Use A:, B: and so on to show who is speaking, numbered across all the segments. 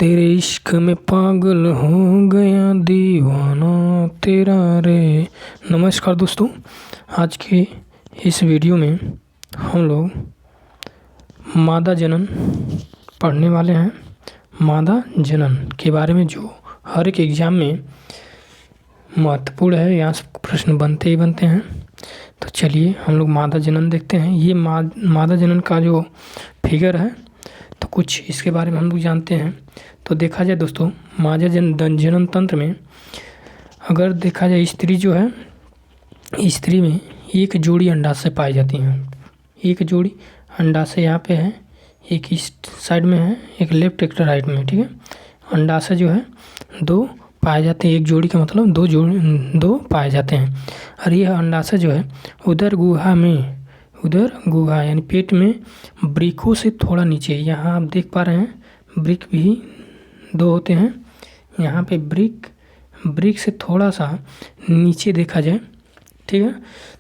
A: तेरे इश्क में पागल हो गया दीवाना तेरा रे। नमस्कार दोस्तों, आज के इस वीडियो में हम लोग मादा जनन पढ़ने वाले हैं। मादा जनन के बारे में जो हर एक एग्ज़ाम में महत्वपूर्ण है, यहाँ से प्रश्न बनते ही बनते हैं। तो चलिए हम लोग मादा जनन देखते हैं। ये मादा जनन का जो फिगर है तो कुछ इसके बारे में हम लोग जानते हैं। तो देखा जाए दोस्तों, मादा जनन तंत्र में अगर देखा जाए, स्त्री जो है, स्त्री में एक जोड़ी अंडाशय पाई जाती हैं। एक जोड़ी अंडाशय यहाँ पे है, एक इस साइड में है, एक लेफ्ट एक राइट में, ठीक है। अंडाशय जो है दो पाए जाते हैं, एक जोड़ी का मतलब दो पाए जाते हैं। और यह अंडाशय जो है उदर गुहा यानी पेट में वृक्कों से थोड़ा नीचे, यहाँ आप देख पा रहे हैं वृक्क भी दो होते हैं। यहाँ पे वृक्क से थोड़ा सा नीचे देखा जाए, ठीक है,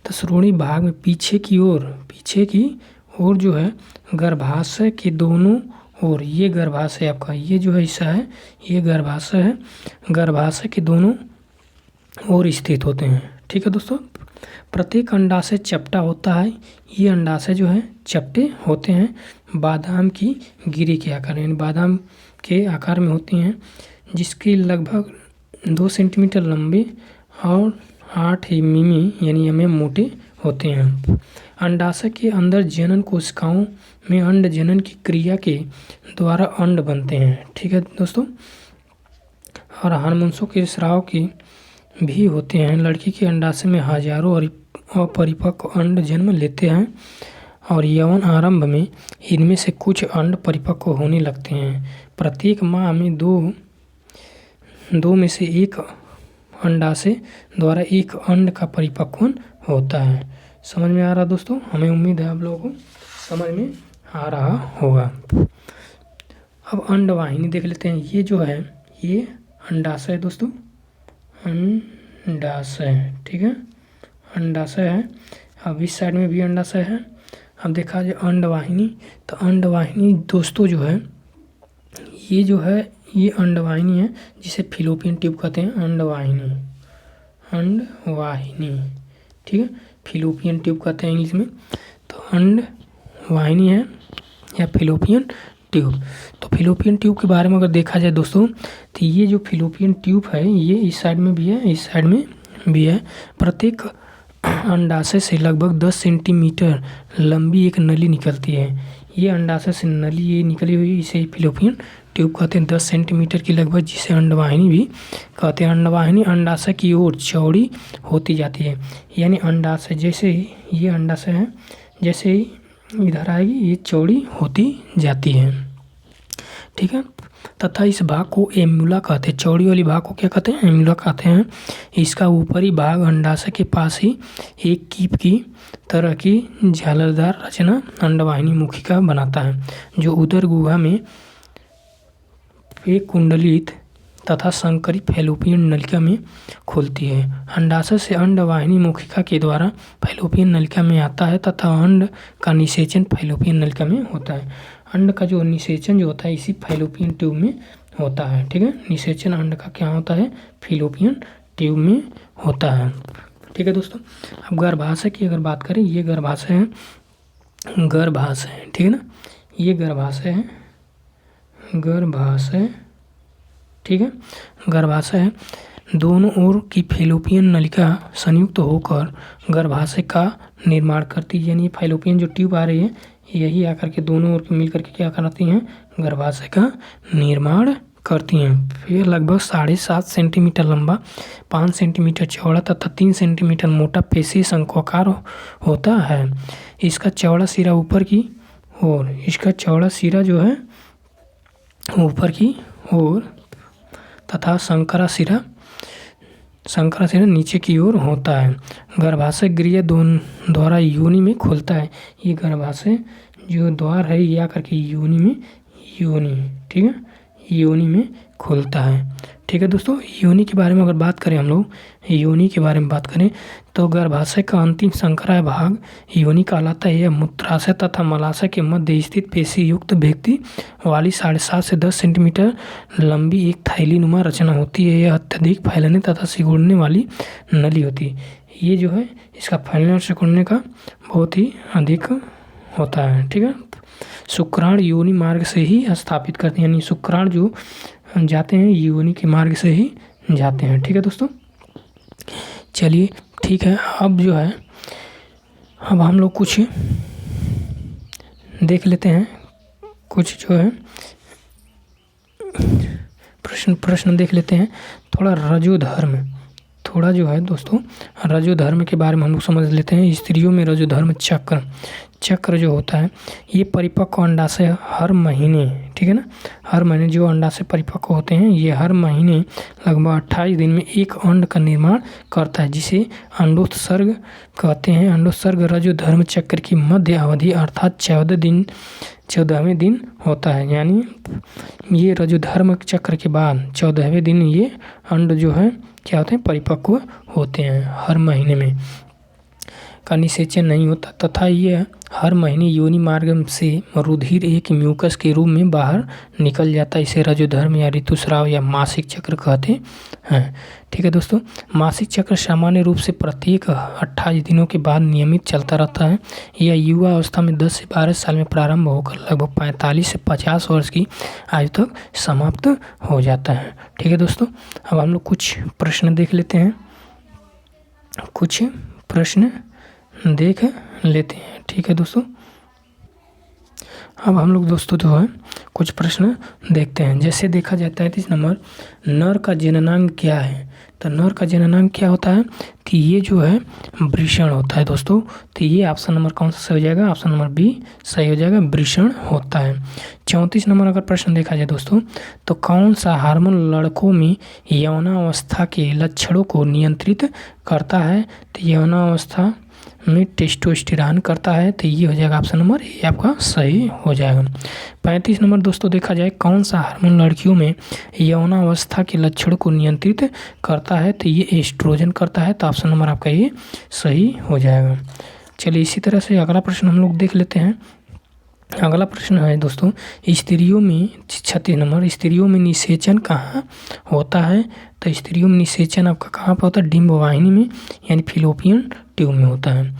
A: तो श्रोणि भाग में पीछे की ओर जो है गर्भाशय के दोनों ओर, ये गर्भाशय आपका, ये जो है हिस्सा है, ये गर्भाशय है, गर्भाशय के दोनों ओर स्थित होते हैं, ठीक है दोस्तों। प्रत्येक अंडाशय चपटा होता है। ये अंडाशय जो है चपटे होते हैं, बादाम की गिरी के आकार, यानी बादाम के आकार में होती हैं, जिसकी लगभग 2 सेंटीमीटर लंबे और 8 मिमी यानी mm मोटे होते हैं। अंडाशय के अंदर जनन कोशिकाओं में अंड जनन की क्रिया के द्वारा अंड बनते हैं, ठीक है दोस्तों। और हार्मोन्सों के स्राव की भी होते हैं। लड़की के अंडाशय में हजारों अपरिपक्व अंड जन्म लेते हैं और यौन आरंभ में इनमें से कुछ अंड परिपक्व होने लगते हैं। प्रत्येक माह में दो में से एक अंडाशय द्वारा एक अंड का परिपक्वन होता है। समझ में आ रहा दोस्तों? हमें उम्मीद है आप लोगों को समझ में आ रहा होगा। अब अंडवाहिनी देख लेते हैं। ये जो है ये अंडाशय है दोस्तों, अंडाशय, ठीक है, अंडाशय है। अब इस साइड में भी अंडाशय है। अब देखा जाए अंडवाहिनी, तो अंडवाहिनी दोस्तों जो है ये जो है ये अंडवाहिनी है, जिसे फिलोपियन ट्यूब कहते हैं। अंडवाहिनी, ठीक है, फिलोपियन ट्यूब कहते हैं इंग्लिश में। तो अंडवाहिनी है या फिलोपियन ट्यूब। तो फिलोपियन ट्यूब के बारे में अगर देखा जाए दोस्तों, तो ये जो फिलोपियन ट्यूब है ये इस साइड में भी है, इस साइड में भी है। प्रत्येक अंडाशय से लगभग 10 सेंटीमीटर लंबी एक नली निकलती है। ये अंडाशय से नली ये निकली हुई, इसे फिलोपियन ट्यूब कहते हैं। 10 सेंटीमीटर की लगभग, जिसे अंडवाहिनी भी कहते हैं। अंडवाहिनी अंडाशय की ओर चौड़ी होती जाती है, यानी अंडाशय जैसे ही ये अंडाशय है, जैसे ही इधर आएगी ये चौड़ी होती जाती है, ठीक है। तथा इस भाग को एम्यूला कहते हैं। चौड़ी वाली भाग को क्या कहते हैं? एम्यूला कहते हैं। इसका ऊपरी भाग अंडाशय के पास ही एक कीप की तरह की झालरदार रचना अंडवाहिनी मुखिका बनाता है, जो उदर गुहा में एक कुंडलित तथा संकरी फैलोपियन नलिका में खुलती है। अंडाशय से अंडवाहिनी मुखिका के द्वारा फैलोपियन नलिका में आता है तथा अंड का निषेचन फैलोपियन नलिका में होता है। अंड का जो निषेचन जो होता है इसी फैलोपियन ट्यूब में होता है, ठीक है। निषेचन अंड का क्या होता है? फैलोपियन ट्यूब में होता है, ठीक है दोस्तों। अब गर्भाशय की अगर बात करें, ये गर्भाशय है, ठीक है ना, ये गर्भाशय है, ठीक है, गर्भाशय है। दोनों ओर की फैलोपियन नलिका संयुक्त होकर गर्भाशय का निर्माण करती है, यानी फैलोपियन जो ट्यूब आ रही है यही आकर के दोनों ओर मिल करके क्या कराती हैं? गर्भाशय का निर्माण करती हैं। फिर लगभग 7.5 सेंटीमीटर लंबा, 5 सेंटीमीटर चौड़ा तथा 3 सेंटीमीटर मोटा पेशी शंक्वाकार होता है। इसका चौड़ा सिरा ऊपर की ओर, इसका चौड़ा सिरा जो है ऊपर की ओर तथा संकरा सिरा नीचे की ओर होता है। गर्भाशय गृह द्वारा योनि में खुलता है। ये गर्भाशय जो द्वार है ये आकर के योनि में, ठीक है, योनि में खुलता है। ठीक है दोस्तों, योनि के बारे में अगर बात करें हम लोग, योनि के बारे में बात करें तो गर्भाशय का अंतिम संकरा भाग योनि कहलाता है। यह मूत्राशय तथा मलाशय के मध्य स्थित पेशी युक्त व्यक्ति वाली 7.5 से 10 सेंटीमीटर लंबी एक थैलीनुमा रचना होती है। यह अत्यधिक फैलने तथा सिकुड़ने वाली नली होती है। ये जो है इसका फैलने और सिकुड़ने का बहुत ही अधिक होता है। ठीक है, शुक्राणु योनि मार्ग से ही स्थापित करते हैं, यानी शुक्राणु जो जाते हैं योनि के मार्ग से ही जाते हैं। ठीक है दोस्तों, चलिए ठीक है, अब जो है अब हम लोग कुछ देख लेते हैं, कुछ जो है प्रश्न देख लेते हैं। थोड़ा रजोधर्म, थोड़ा जो है दोस्तों रजोधर्म के बारे में हम लोग समझ लेते हैं। स्त्रियों में रजोधर्म चक्र जो होता है, ये परिपक्व अंडाशय हर महीने, ठीक है ना, हर महीने जो अंडाशय परिपक्व होते हैं ये हर महीने लगभग 28 दिन में एक अंड का निर्माण करता है, जिसे अंडोत्सर्ग कहते हैं। अंडोत्सर्ग रजोधर्म चक्र की मध्य अवधि अर्थात 14वें दिन होता है, यानी ये रजोधर्म चक्र के बाद 14वें दिन ये अंड जो है क्या होते हैं, परिपक्व होते हैं। हर महीने में का निषेचन नहीं होता तथा यह हर महीने योनि मार्ग से रुधिर एक म्यूकस के रूप में बाहर निकल जाता है। इसे रजोधर्म या ऋतुस्राव या मासिक चक्र कहते हैं। ठीक है दोस्तों, मासिक चक्र सामान्य रूप से प्रत्येक 28 दिनों के बाद नियमित चलता रहता है। यह युवा अवस्था में 10 से 12 साल में प्रारंभ होकर लगभग 45 से 50 वर्ष की आयु तक समाप्त हो जाता है। ठीक है दोस्तों, अब हम लोग कुछ प्रश्न देख लेते हैं, कुछ प्रश्न देख लेते हैं। ठीक है दोस्तों, अब हम लोग दोस्तों जो है कुछ प्रश्न देखते हैं। जैसे देखा जाता है 33 नंबर, नर का जननांग क्या है? तो नर का जननांग क्या होता है कि ये जो है वृषण होता है दोस्तों। तो ये ऑप्शन नंबर कौन सा सही हो जाएगा? ऑप्शन नंबर बी सही हो जाएगा, वृषण होता है। 34 नंबर अगर प्रश्न देखा जाए दोस्तों, तो कौन सा हार्मोन लड़कों में यौनावस्था के लक्षणों को नियंत्रित करता है? तो यौनावस्था में टेस्टोस्टेरोन करता है। तो ये हो जाएगा ऑप्शन नंबर ए आपका सही हो जाएगा। 35 नंबर दोस्तों देखा जाए, कौन सा हार्मोन लड़कियों में यौनावस्था के लक्षण को नियंत्रित करता है? तो ये एस्ट्रोजन करता है। तो ऑप्शन नंबर आपका ये सही हो जाएगा। चलिए इसी तरह से अगला प्रश्न हम लोग देख लेते हैं। अगला प्रश्न है दोस्तों, स्त्रियों में 36 नंबर, स्त्रियों में निषेचन कहाँ होता है? तो स्त्रियों में निषेचन आपका कहाँ पर होता है? डिंब वाहिनी में, यानी फिलोपियन ट्यूब में होता है।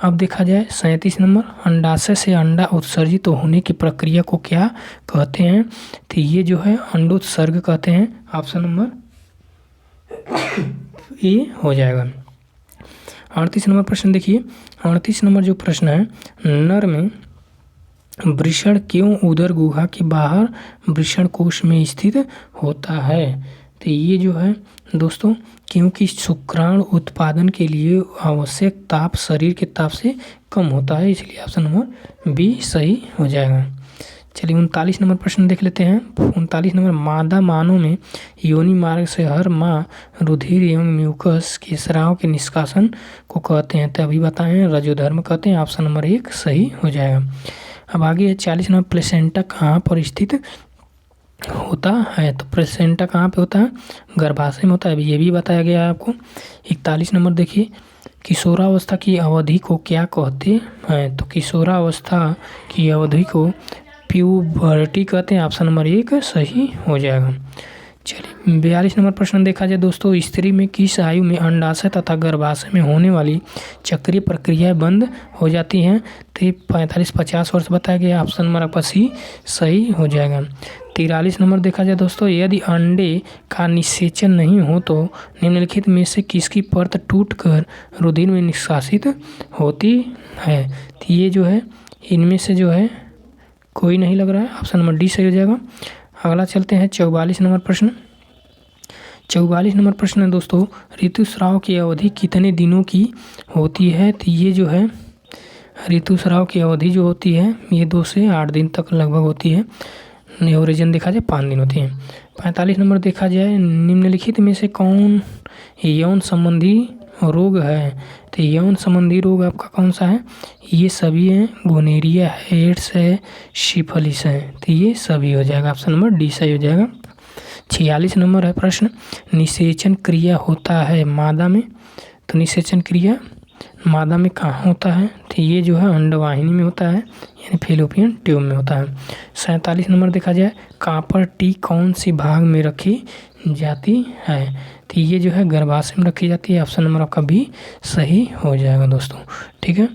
A: अब देखा जाए 37 नंबर, अंडाशय से अंडा उत्सर्जित होने की प्रक्रिया को क्या कहते हैं? तो ये जो है अंडोत्सर्ग कहते हैं। ऑप्शन नंबर ए हो जाएगा। 38 नंबर प्रश्न देखिए, 38 नंबर जो प्रश्न है, नर में वृषण क्यों उदर गुहा के बाहर वृषण कोश में स्थित होता है? तो ये जो है दोस्तों, क्योंकि शुक्राणु उत्पादन के लिए आवश्यक ताप शरीर के ताप से कम होता है, इसलिए ऑप्शन नंबर बी सही हो जाएगा। चलिए 39 नंबर प्रश्न देख लेते हैं। 39 नंबर, मादा मानव में योनि मार्ग से हर माह रुधिर एवं म्यूकस के स्राव के निष्कासन को कहते हैं? तो अभी बताएं, रजोधर्म कहते हैं। ऑप्शन नंबर 1 सही हो जाएगा। अब आगे है 40 नंबर, प्लेसेंटा कहाँ पर स्थित होता है? तो प्लेसेंटा कहाँ पे होता है? गर्भाशय में होता है, ये भी बताया गया है आपको। 41 नंबर देखिए, किशोरावस्था की अवधि को क्या कहते हैं? तो किशोरावस्था की अवधि को प्यूबर्टी कहते हैं। ऑप्शन नंबर 1 सही हो जाएगा। चलिए 42 नंबर प्रश्न देखा जाए दोस्तों, स्त्री में किस आयु में अंडाशय तथा गर्भाशय में होने वाली चक्रीय प्रक्रियाएं बंद हो जाती हैं? तो 45-50 वर्ष बताया गया। ऑप्शन नंबर आपका सी सही हो जाएगा। 43 नंबर देखा जाए दोस्तों, यदि अंडे का निषेचन नहीं हो तो निम्नलिखित में से किसकी परत टूटकर रुधिर में निष्कासित होती है? तो ये जो है इनमें से जो है कोई नहीं लग रहा है। ऑप्शन नंबर डी सही हो जाएगा। अगला चलते हैं 44 नंबर प्रश्न। 44 नंबर प्रश्न है दोस्तों, ऋतुस्राव की अवधि कितने दिनों की होती है? तो ये जो है ऋतुस्राव की अवधि जो होती है ये 2 से 8 दिन तक लगभग होती है। ओरिजिन देखा जाए 5 दिन होती है। 45 नंबर देखा जाए, निम्नलिखित में से कौन यौन संबंधी रोग है, तो यौन संबंधी रोग आपका कौन सा है? ये सभी हैं, गोनेरिया है, एड्स है, सिफिलिस है, तो ये सभी हो जाएगा, ऑप्शन नंबर डी सही हो जाएगा। 46 नंबर है प्रश्न, निषेचन क्रिया होता है मादा में, तो निषेचन क्रिया मादा में कहाँ होता है? तो ये जो है अंडवाहिनी में होता है, यानी फेलोपियन ट्यूब में होता है। 47 नंबर देखा जाए, कॉपर टी कौन सी भाग में रखी जाती है? तो ये जो है गर्भाशय में रखी जाती है, ऑप्शन नंबर आपका बी सही हो जाएगा दोस्तों। ठीक है,